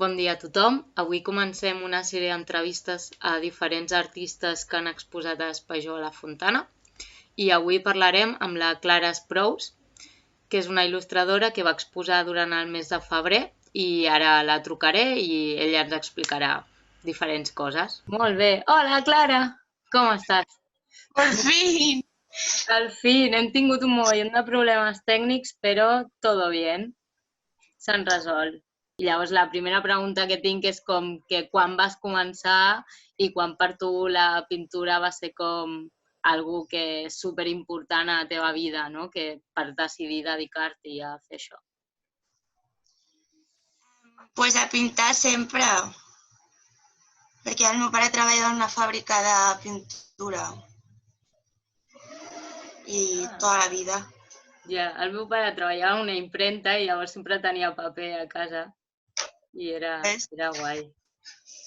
Bon dia a tothom. Avui comencem una sèrie d'entrevistes a diferents artistes que han exposat a Espaió a la Fontana i avui parlarem amb la Clara Esprous, que és una il·lustradora que va exposar durant el mes de febrer i ara la trucaré i ella ens explicarà diferents coses. Molt bé. Hola, Clara! Com estàs? Por fin. Al fin, hem tingut un mogollon de problemes tècnics, però todo bien. S'han resolt. I llavors la primera pregunta que tinc és com que quan vas començar i quan per tu la pintura va ser com algú que és superimportant a la teva vida, no? Que per decidir dedicar-t'hi a fer això. Pues a pintar sempre, perquè el meu pare treballa en una fàbrica de pintura i tota la vida. Ja, el meu pare treballava en una impremta i llavors sempre tenia paper a casa i era guai.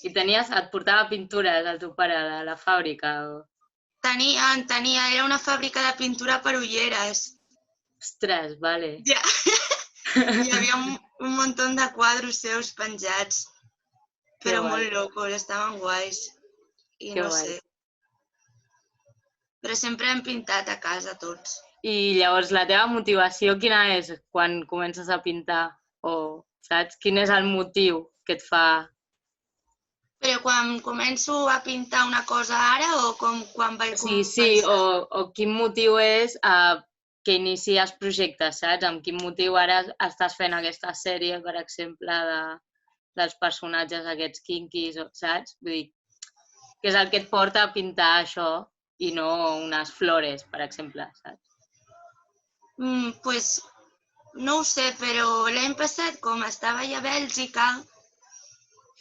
I et portava pintures el teu pare de la fàbrica? Tenia, era una fàbrica de pintura per ulleres. Ostres, vale. Ja. Hi havia un munt de quadros seus penjats, però molt locos, estaven guais. I no sé. Però sempre hem pintat a casa tots. I llavors la teva motivació quina és quan comences a pintar? O saps? Quin és el motiu que et fa... Però quan començo a pintar una cosa ara o quan vaig començar? Sí, o quin motiu és que inicies projectes, saps? Amb quin motiu ara estàs fent aquesta sèrie, per exemple, dels personatges aquests kinkis, saps? Vull dir, què és el que et porta a pintar això i no unes flores, per exemple, saps? Pues no ho sé, però l'any passat, com estava allà a Bèlgica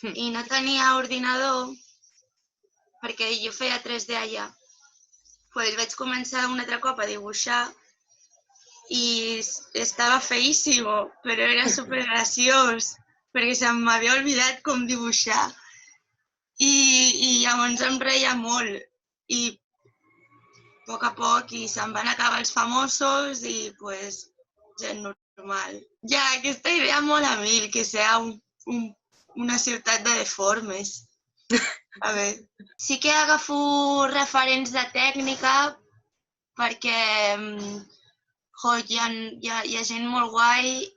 i no tenia ordinador, perquè jo feia 3D allà, pues vaig començar un altre cop a dibuixar i estava feíssimo, però era supergraciós, perquè se m'havia oblidat com dibuixar. I llavors em reia molt i a poc i se'n van acabar els famosos i pues gent normal. Ja, aquesta idea mola a mi, que sea una ciutat de deformes. A veure, sí que agafo referents de tècnica perquè hi ha gent molt guai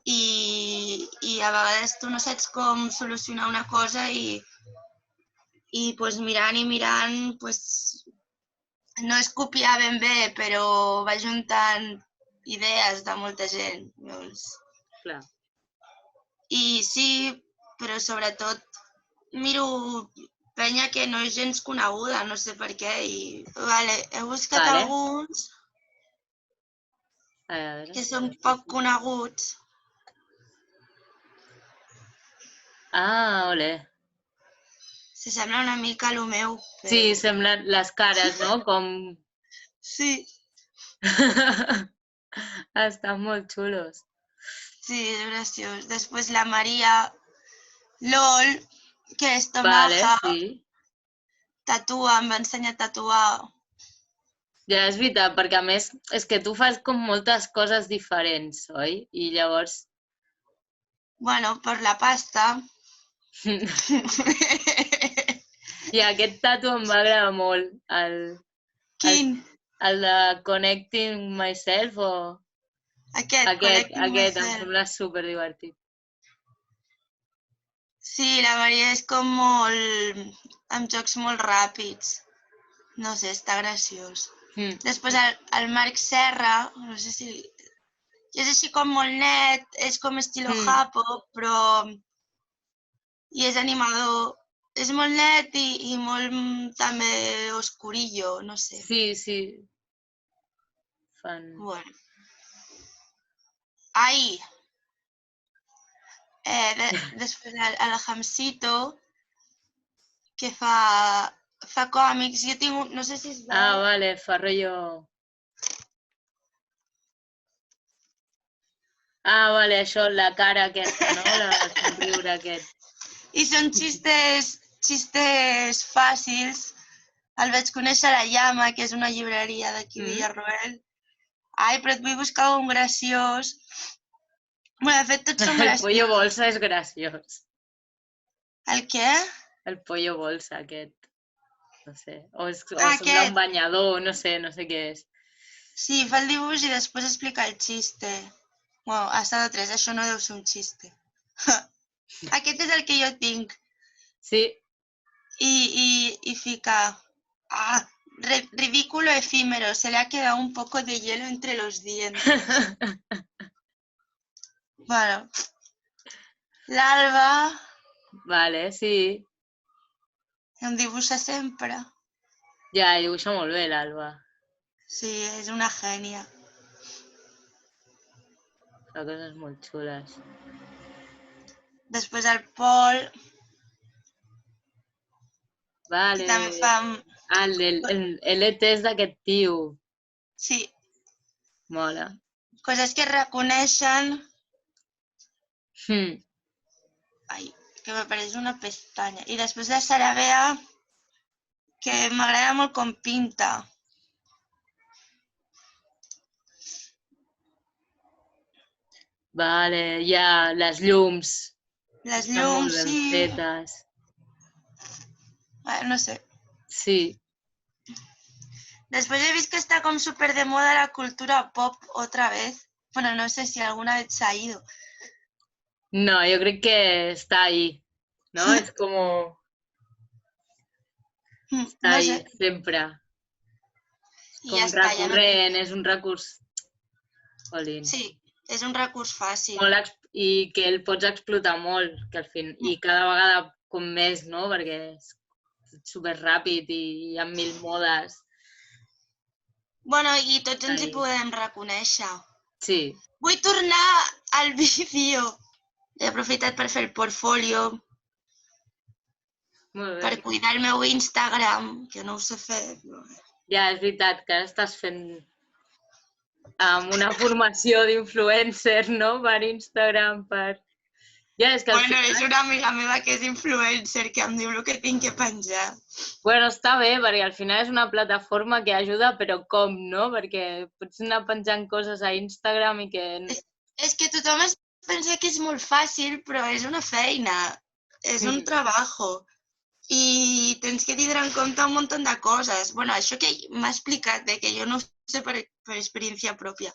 i a vegades tu no saps com solucionar una cosa i pues mirant i mirant pues no és copiar ben bé, però va juntant idees de molta gent. Clar. I sí, però sobretot miro penya que no és gens coneguda, no sé per què. He buscat alguns que són poc coneguts. Ah, ole. S'assembla una mica a lo meu. Però... Sí, semblen les cares, no? Com... Sí. Estan molt xulos. Sí, és graciós. Després la Maria LOL, que és tomaja, tatua, em va ensenyar a tatuar. Ja, és veritat, perquè a més és que tu fas com moltes coses diferents, oi? I llavors... Bueno, per la pasta. I aquest tatu em va agradar molt. Quin? El de Connecting Myself o... Aquest, em sembla superdivertit. Sí, la Maria és com molt... amb jocs molt ràpids. No sé, està graciós. Després el Marc Serra, no sé si... És així com molt net, és com estilo Japo, però... I és animador. És molt net i molt també oscurillo, no sé. Sí. Fan... Bueno. Ai! Després el Hamsito, que fa còmics. Jo tinc no sé si es veu... Ah, vale, fa rotllo... Ah, vale, això, la cara aquesta, no? El somriure aquest. I són xistes fàcils. El vaig conèixer a la Llama, que és una llibreria d'aquí a Villarroel. Ai, però et vull buscar un graciós. Bueno, de fet, tots són graciosos. El Pollo Bolsa és graciós. El què? El pollo bolsa aquest. No sé. O sembla un Aquest. banyador, no sé què és. Sí, fa el dibuix i després explica el xiste. Bueno, ha estat 3, això no deu ser un xiste. Aquest és el que jo tinc. Sí. Y fica, ridículo efímero, se le ha quedado un poco de hielo entre los dientes. Bueno, l'Alba Vale, sí. em dibuixa sempre. Ja, dibuixa molt bé l'Alba. Sí, és una gènia. Fa coses molt xules. Després el Pol, que Vale. també fa... Ah, el ET és d'aquest tio. Sí, Mola. coses que reconeixen... Hmm. Ai, que m'apareix una pestanya. I després la Sarabea, que m'agrada molt com pinta. Vale, ja, les llums. Les Estan molt llums, ben sí... fetes. No sé. Sí. Después he visto que está como súper de moda la cultura pop otra vez. Bueno, no sé si alguna vez se ha ido. No, yo creo que está ahí, ¿no? Es como... Està No ahí, sé. sempre. I Com ja està, ja no tinc... recurrent, és un recurs... Jolín. Sí, és un recurs fàcil. I que el pots explotar molt, que al fin... I cada vegada com més, no? Perquè és superràpid i hi ha 1000 modes. Bueno, i tots ens hi Ahí. podem reconèixer. Sí. Vull tornar al vídeo. He aprofitat per fer el portfolio, Molt per bé. cuidar el meu Instagram, que no ho sé fer. Ja, és veritat que ara estàs fent una formació d'influencer, no? Per Instagram, per... Ja, és que al Bueno, final... és una amiga meva que és influencer, que em diu el que tinc que penjar. Bueno, està bé, perquè al final és una plataforma que ajuda, però com, no? Perquè pots anar penjant coses a Instagram i que... És que tothom es pensa que és molt fàcil, però és una feina, és un trabajo. I tens que tindre en compte un munt de coses. Bueno, això que m'ha explicat, que jo no ho sé per experiència pròpia,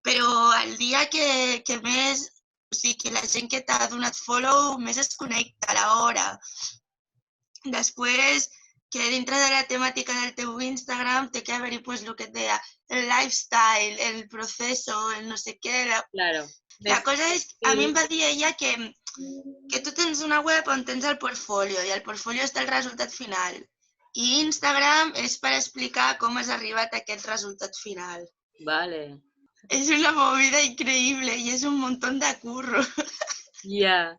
però el dia que més, o sigui, que la gent que t'ha donat follow més es connecta a l'hora. Després, que dintre de la temàtica del teu Instagram té que haver-hi pues, el que et deia, el lifestyle, el proceso, el no sé què. Claro. La cosa és, a mi em va dir ella que tu tens una web on tens el portfolio i al portfolio està el resultat final. I Instagram és per explicar com has arribat a aquest resultat final. Vale. És una movida increïble i és un munt de curro. Ja.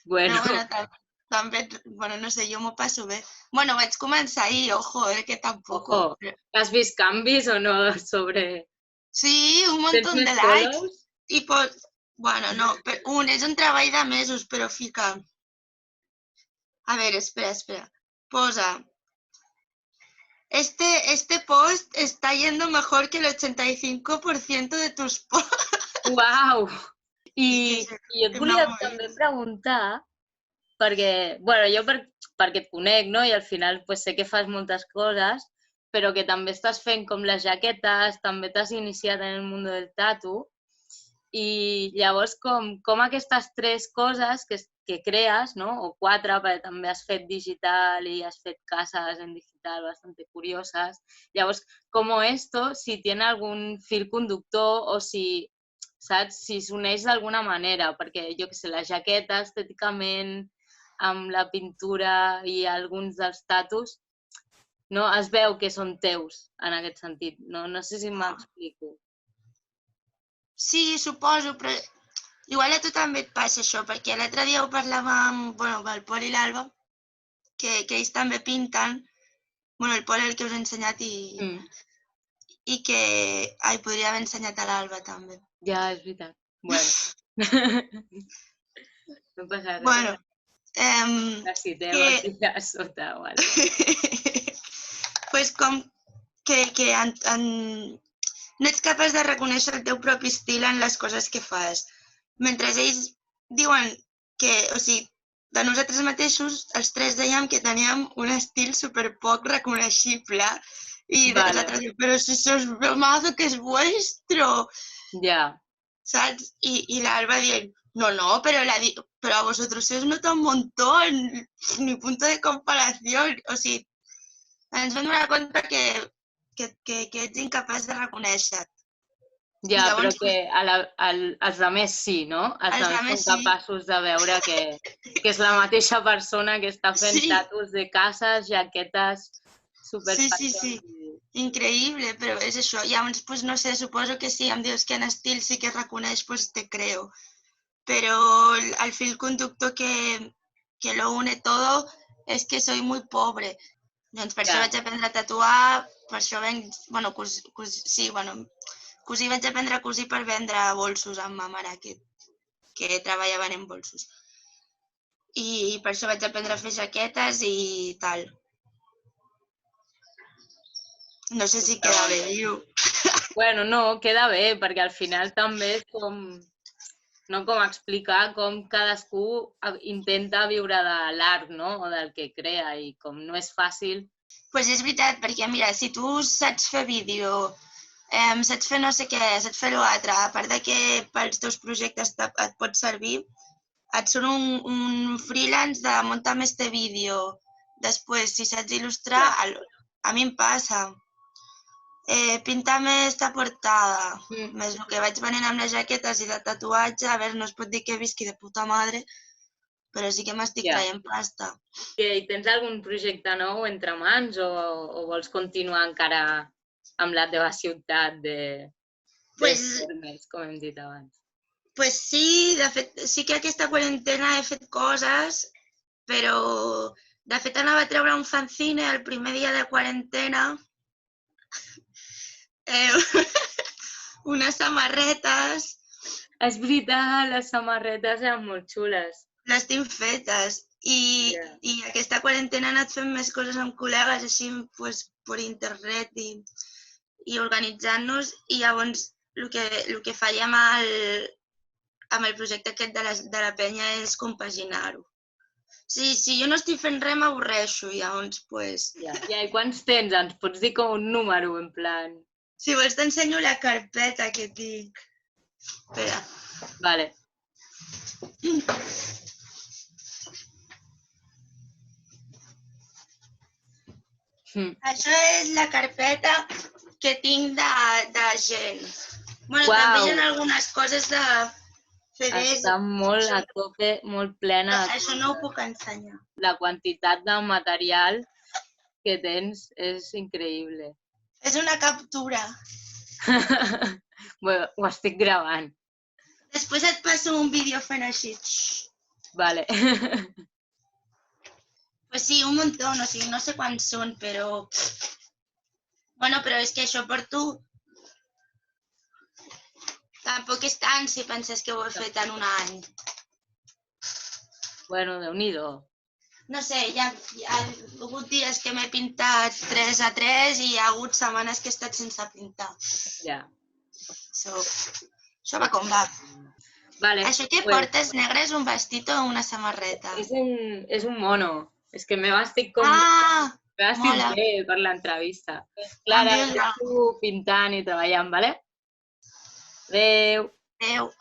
Bueno. Però també, bueno, no sé, jo m'ho passo bé. Bueno, vaig començar ahir, ojo, que tampoc. Ojo, has vist canvis o no sobre... Sí, un munt Tens de més likes. follows? I pots... Bueno, no, és un treball de mesos, però fica... A ver, espera. Posa. Este post está yendo mejor que el 85% de tus posts. Uau! I jo et És una volia movida. també preguntar, perquè, bueno, jo perquè et conec, no? I al final pues, sé que fas moltes coses, però que també estàs fent com les jaquetes, també t'has iniciat en el món del tatu, i llavors com aquestes 3 coses que crees, no? O 4, perquè també has fet digital i has fet cases en digital bastante curiosas. Llavors, com esto, si tiene algun fil conductor o si, saps, si s'uneix d'alguna manera, perquè jo que sé, la jaqueta estèticament amb la pintura i alguns dels tatus, no? Es veu que són teus en aquest sentit. No sé si m'explico. Sí, suposo, però igual a tu també et passa això, perquè l'altre dia ho parlàvem amb el Pol i l'Alba, que ells també pinten, bueno, el Pol el que us he ensenyat i que podria haver ensenyat a l'Alba també. Ja, és veritat. Bueno. No passa res. Bueno, La citeu aquí a sota o alguna cosa. pues com que no ets capaç de reconèixer el teu propi estil en les coses que fas. Mentre ells diuen que, o sigui, de nosaltres mateixos, els tres dèiem que teníem un estil superpoc reconeixible i Vale. nosaltres dèiem, però si sos mazo que és vuestro, Ja. saps? I l'Alba dient, no, pero a vosotros se os nota un montón, ni punto de comparación. O sigui, ens vam donar compte que ets incapaç de reconèixer-te. Ja, però Llavors, que els altres sí, no? Els Els altres altres són sí. capaços de veure que és la mateixa persona que està fent Sí. tatus de cases, jaquetes, super Sí. Increïble, però és això. Llavors, pues, no sé, suposo que si em dius que en estil sí que reconeix, pues te creo. Pero el fil conductor que lo une todo es que soy muy pobre. Doncs per això vaig aprendre a tatuar, per això venc, bueno, cosir, vaig aprendre a cosir per vendre bolsos amb ma mare, que treballaven en bolsos. I per això vaig aprendre a fer jaquetes i tal. No sé si queda bé, diu. Bueno, no, queda bé, perquè al final també és com, no, com explicar com cadascú intenta viure de l'art, no? O del que crea, i com no és fàcil. Pues és veritat, perquè mira, si tu saps fer vídeo, saps fer no sé què, saps fer l'altre, a part de que pels teus projectes et pot servir, et surt un freelance de muntar-me este vídeo. Després, si saps il·lustrar, a mi em passa. Pintar-me esta portada, més el que vaig venint amb les jaquetes i de tatuatge, a veure, no es pot dir que visqui de puta madre, però sí que m'estic traient pasta. I tens algun projecte nou entre mans o vols continuar encara amb la teva ciutat de formes, com hem dit abans? Pues sí, de fet, sí que aquesta quarantena he fet coses, però de fet anava a treure un fanzine el primer dia de quarantena, unes samarretes. És veritat, les samarretes eren molt xules. Les tinc fetes i aquesta quarantena he anat fent més coses amb col·legues així pues, per internet i organitzant-nos, i llavors el que fèiem amb el projecte aquest de la penya és compaginar-ho. Si jo no estic fent res m'avorreixo, llavors pues... I quants tens? Ens pots dir com un número, en plan... Si vols t'ensenyo la carpeta que tinc. Espera. Vale. Això és la carpeta que tinc de gent. Bueno, també hi ha algunes coses de CDs. Està molt a tope, molt plena. Això no ho puc ensenyar. La quantitat de material que tens és increïble. És una captura. Bueno, ho estic gravant. Després et passo un vídeo fent així. Vale. Pues sí, un montón, o sigui, no sé quants són, però... Bueno, però és que això porto... Tampoc és tant si penses que ho he fet en un any. Bueno, Déu-n'hi-do. No sé, hi ha hagut dies que m'he pintat 3 a 3 i hi ha hagut setmanes que he estat sense pintar. Ja. Això va com va. Vale. Això que portes negre és un vestit o una samarreta? És un mono. És que m'estic com... M'estic bé per l'entrevista. Clara, tu pintant i treballant, vale? Adéu. Adéu.